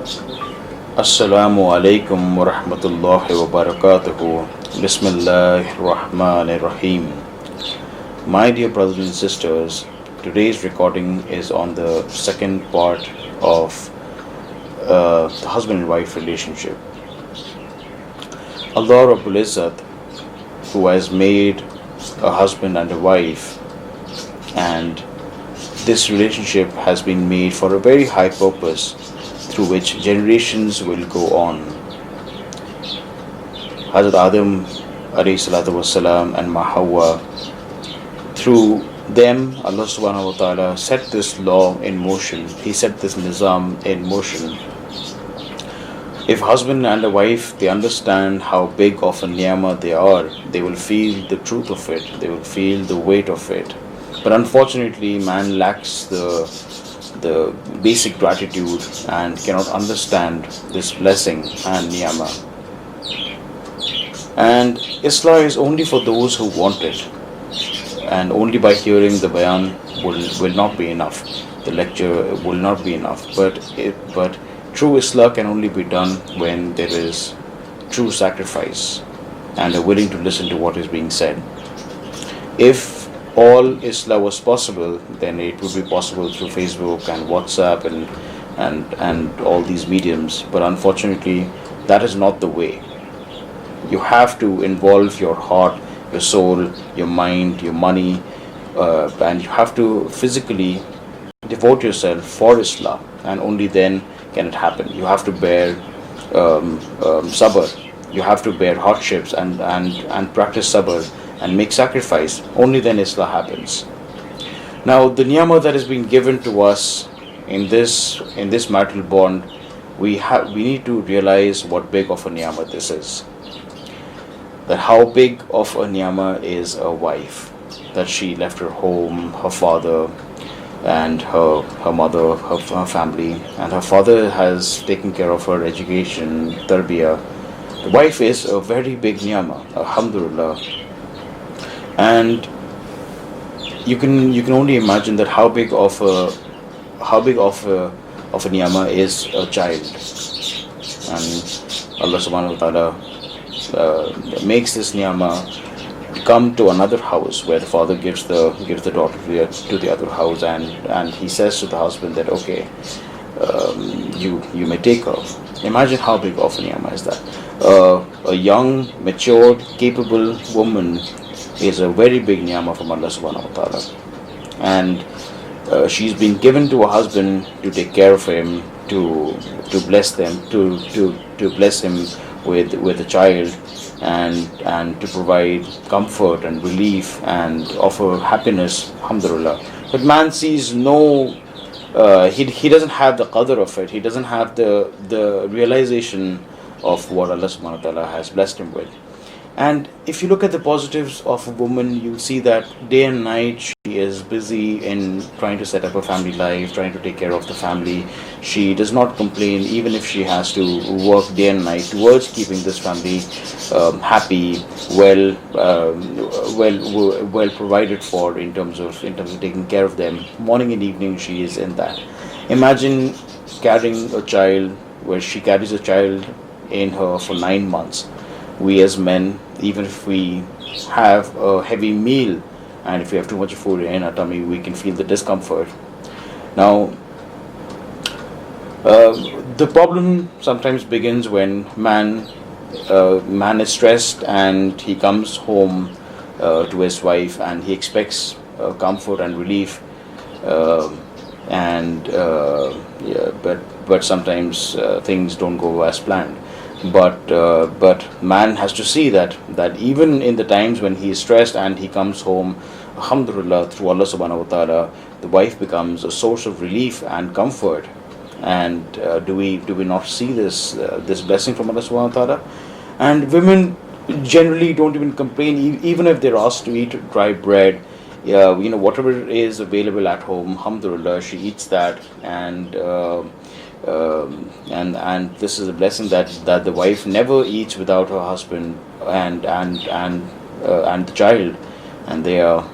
Assalamu alaikum wa rahmatullahi wa barakatuhu. Bismillahir Rahmanir Rahim. My dear brothers and sisters, today's recording is on the second part of the husband and wife relationship. Allah Rabbul Izzat, who has made a husband and a wife, and this relationship has been made for a very high purpose through which generations will go on. Hazrat Adam alayhi salatu wasalam and Hawa, through them Allah subhanahu wa ta'ala set this law in motion. He set this nizam in motion. If husband and a wife, they understand how big of a niyama they are, they will feel the truth of it, they will feel the weight of it. But unfortunately, man lacks the basic gratitude and cannot understand this blessing and niyama. And Islah is only for those who want it, and only by hearing the bayan will not be enough. The lecture will not be enough. But true Islah can only be done when there is true sacrifice and are willing to listen to what is being said. If all Islah was possible, then it would be possible through Facebook and WhatsApp and all these mediums. But unfortunately, that is not the way. You have to involve your heart, your soul, your mind, your money, and you have to physically devote yourself for Islah, and only then can it happen. You have to bear sabr. You have to bear hardships and practice sabr and make sacrifice. Only then Islah happens. Now, the niyama that is being given to us in this marital bond, we need to realize what big of a niyama this is. That how big of a niyama is a wife, that she left her home, her father, and her mother, her family, and her father has taken care of her education, tarbiyah. The wife is a very big niyama, alhamdulillah. And you can only imagine that how big of a niyama is a child. And Allah subhanahu wa ta'ala makes this niyama come to another house where the father gives the daughter to the other house, and he says to the husband that okay, you may take her. Imagine how big of a niyama is that. A young, matured, capable woman is a very big niyama from Allah subhanahu wa ta'ala, and she's been given to a husband to take care of him, to bless them, to bless him with a child, and to provide comfort and relief and offer happiness, alhamdulillah. But man sees no, he doesn't have the qadr of it, he doesn't have the realization of what Allah subhanahu wa ta'ala has blessed him with. And if you look at the positives of a woman, you'll see that day and night she is busy in trying to set up a family life, trying to take care of the family. She does not complain even if she has to work day and night towards keeping this family happy, well provided for in terms of taking care of them. Morning and evening she is in that. Imagine carrying a child, where she carries a child in her for 9 months. We as men, even if we have a heavy meal and if we have too much food in our tummy, we can feel the discomfort. Now, the problem sometimes begins when man is stressed and he comes home to his wife and he expects comfort and relief, but sometimes things don't go as planned. But man has to see that even in the times when he is stressed and he comes home, alhamdulillah, through Allah subhanahu wa ta'ala, the wife becomes a source of relief and comfort. And do we not see this blessing from Allah subhanahu wa ta'ala? And women generally don't even complain, even if they're asked to eat dry bread. Whatever is available at home, alhamdulillah, she eats that, and this is a blessing that the wife never eats without her husband and the child, and they are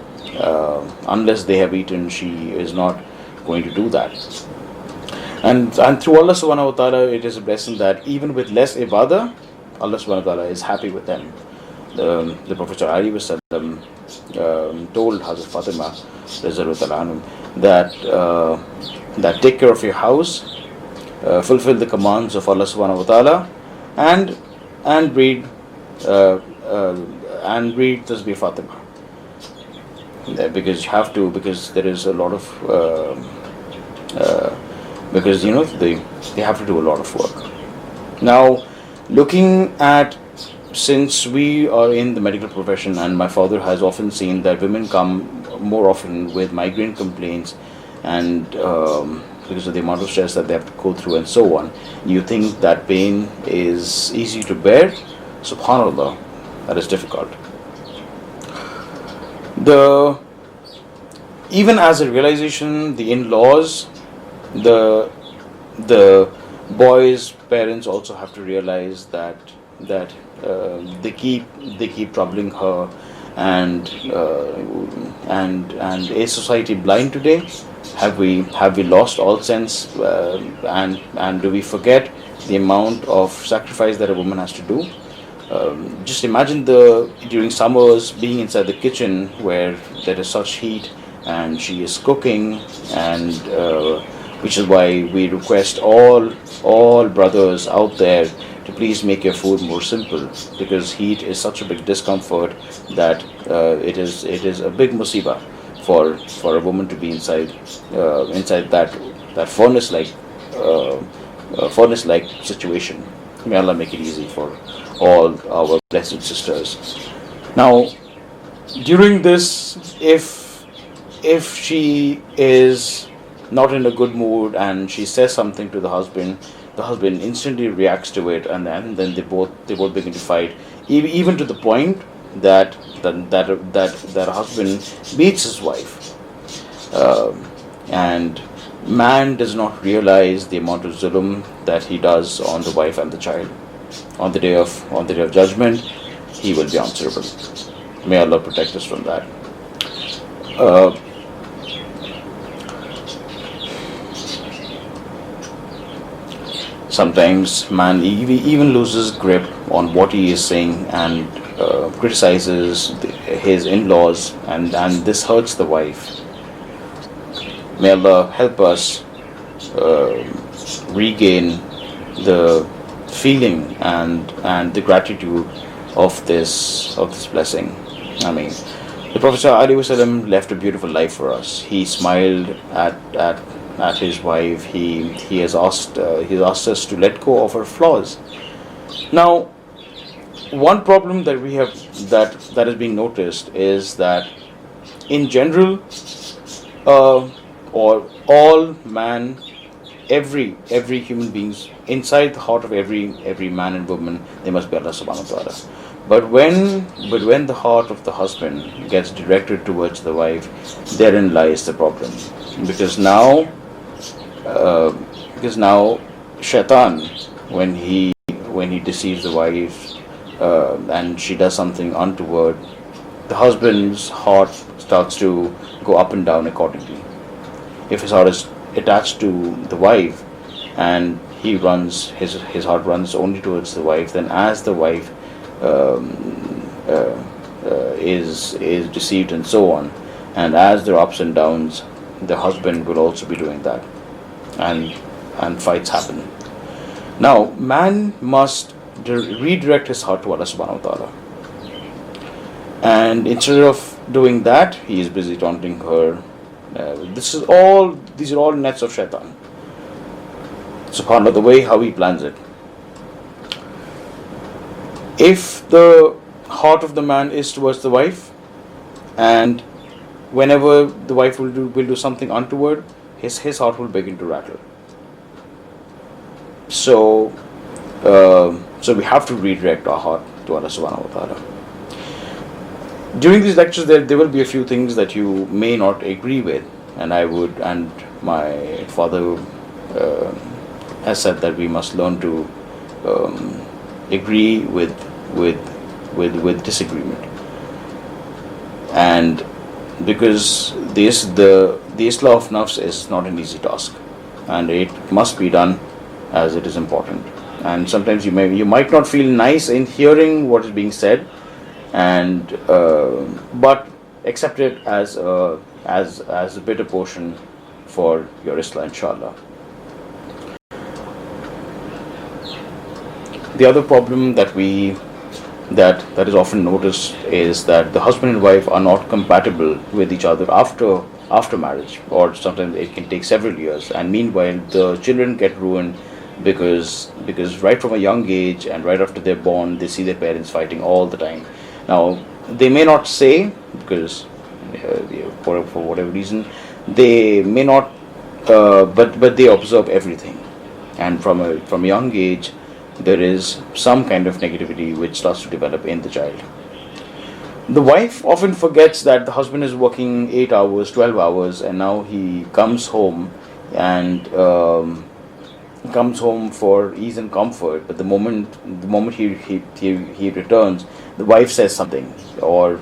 unless they have eaten, she is not going to do that. And through Allah subhanahu wa ta'ala, it is a blessing that even with less ibadah, Allah subhanahu wa ta'ala is happy with them. The Prophet told Hazrat Fatima that that take care of your house, fulfill the commands of Allah subhanahu wa ta'ala, and and read uh, uh, Tasbih Fatima. Because you have to, because there is a lot of uh, because they have to do a lot of work. Now, looking at, since we are in the medical profession, and my father has often seen that women come more often with migraine complaints, and because of the amount of stress that they have to go through and so on, you think that pain is easy to bear? Subhanallah, that is difficult. The Even as a realization, the in-laws, the boys' parents also have to realize that they keep troubling her, and is society blind today? Have we lost all sense, and do we forget the amount of sacrifice that a woman has to do? Just imagine during summers being inside the kitchen where there is such heat and she is cooking, and which is why we request all brothers out there to please make your food more simple, because heat is such a big discomfort that it is a big musibah for a woman to be inside that furnace like situation. May Allah make it easy for all our blessed sisters. Now, during this, if she is not in a good mood and she says something to the husband instantly reacts to it, and then they both begin to fight, even to the point that a husband beats his wife, and man does not realize the amount of zulm that he does on the wife and the child. On the day of judgment, he will be answerable. May Allah protect us from that. Sometimes man even loses grip on what he is saying, and criticizes his in-laws, and this hurts the wife. May Allah help us regain the feeling and the gratitude of this blessing. I mean, the Prophet ﷺ left a beautiful life for us. He smiled at his wife. He has asked us to let go of our flaws. Now, one problem that we have that is being noticed is that in general, or all man, every human beings, inside the heart of every man and woman, there must be Allah subhanahu wa ta'ala. But when the heart of the husband gets directed towards the wife, therein lies the problem. Because now shaitan, when he deceives the wife, and she does something untoward, the husband's heart starts to go up and down accordingly. If his heart is attached to the wife, and his heart runs only towards the wife, then as the wife is deceived and so on, and as there are ups and downs, the husband will also be doing that, and fights happen. Now, man must redirect his heart to Allah subhanahu wa ta'ala, and instead of doing that, he is busy taunting her. These are all nets of shaitan. SubhanAllah, the way how he plans it. If the heart of the man is towards the wife, and whenever the wife will do something untoward, his heart will begin to rattle. So we have to redirect our heart to Allah subhanahu wa ta'ala. During these lectures, there will be a few things that you may not agree with, and my father has said that we must learn to agree with disagreement, and because the Islah of nafs is not an easy task. and it must be done as it is important. And sometimes you might not feel nice in hearing what is being said, and but accept it as a bitter portion for your Islah, inshallah. The other problem that is often noticed is that the husband and wife are not compatible with each other after marriage, or sometimes it can take several years, and meanwhile the children get ruined because right from a young age and right after they're born, they see their parents fighting all the time. Now they may not say, because for whatever reason they may not, but they observe everything, and from a young age there is some kind of negativity which starts to develop in the child. The wife often forgets that the husband is working 8 hours, 12 hours, and now he comes home and comes home for ease and comfort. But the moment he returns, the wife says something, or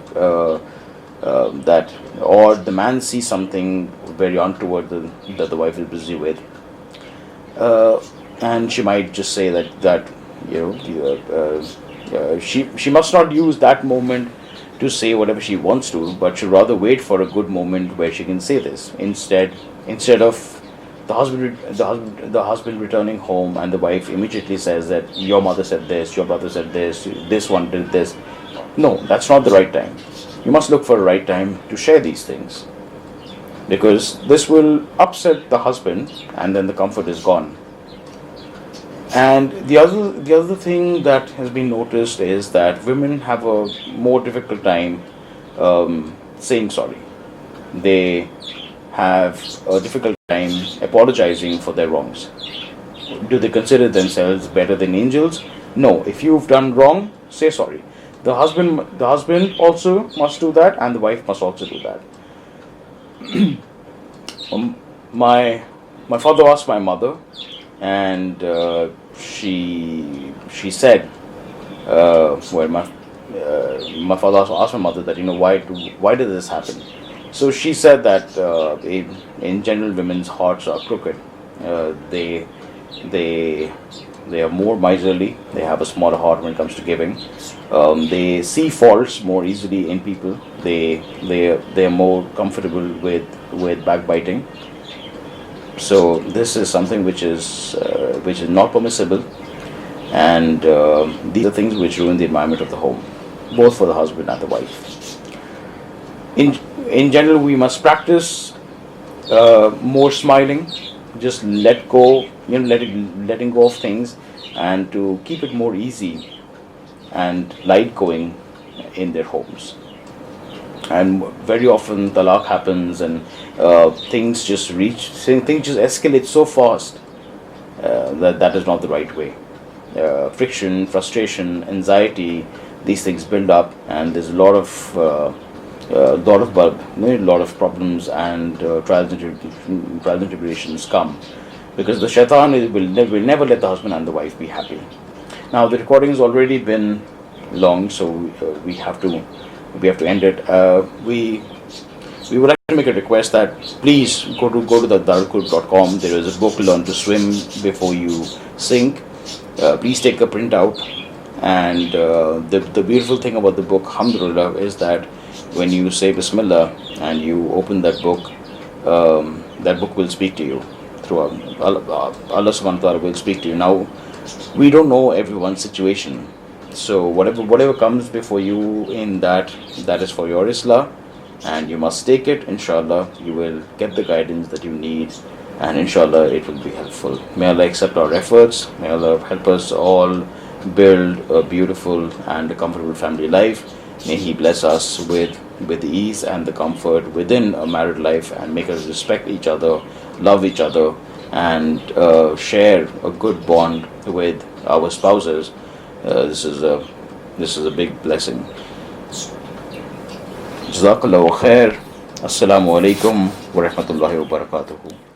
that, or the man sees something very untoward that the wife is busy with. And she might just say that she must not use that moment to say whatever she wants to, but should rather wait for a good moment where she can say this. Instead of the husband returning home and the wife immediately says that your mother said this, your brother said this one did this. No, that's not the right time. You must look for a right time to share these things, because this will upset the husband and then the comfort is gone. And the other thing that has been noticed is that women have a more difficult time saying sorry. They have a difficult time apologizing for their wrongs. Do they consider themselves better than angels? No. If you've done wrong, say sorry. The husband also must do that, and the wife must also do that. My father asked my mother, and she said, well, my father asked my mother that, why did this happen? So she said that in general women's hearts are crooked. They are more miserly. They have a smaller heart when it comes to giving. They see faults more easily in people. They are more comfortable with backbiting. So this is something which is not permissible, and these are things which ruin the environment of the home, both for the husband and the wife. In general, we must practice more smiling, just let go, letting go of things, and to keep it more easy and light going in their homes. And very often talaq happens, and things just escalate so fast that is not the right way. Friction, frustration, anxiety, these things build up, and there's a lot of problems, and trials and tribulations come, because the shaitan will never let the husband and the wife be happy. Now the recording has already been long, so we have to end it. We would like to make a request that please go to the darulqulub.com. There is a book, Learn to Swim Before You Sink. Please take a printout. And the beautiful thing about the book, alhamdulillah, is that when you say Bismillah and you open that book will speak to you. Allah subhanahu wa ta'ala will speak to you. Now, we don't know everyone's situation. So whatever comes before you in that is for your Islah, and you must take it. Inshallah, you will get the guidance that you need, and inshallah it will be helpful. May Allah accept our efforts. May Allah help us all build a beautiful and a comfortable family life. May He bless us with ease and the comfort within a married life, and make us respect each other, love each other, and share a good bond with our spouses. This is a big blessing. Jazakallahu khair. Assalamu alaikum wa rahmatullahi wa barakatuhu.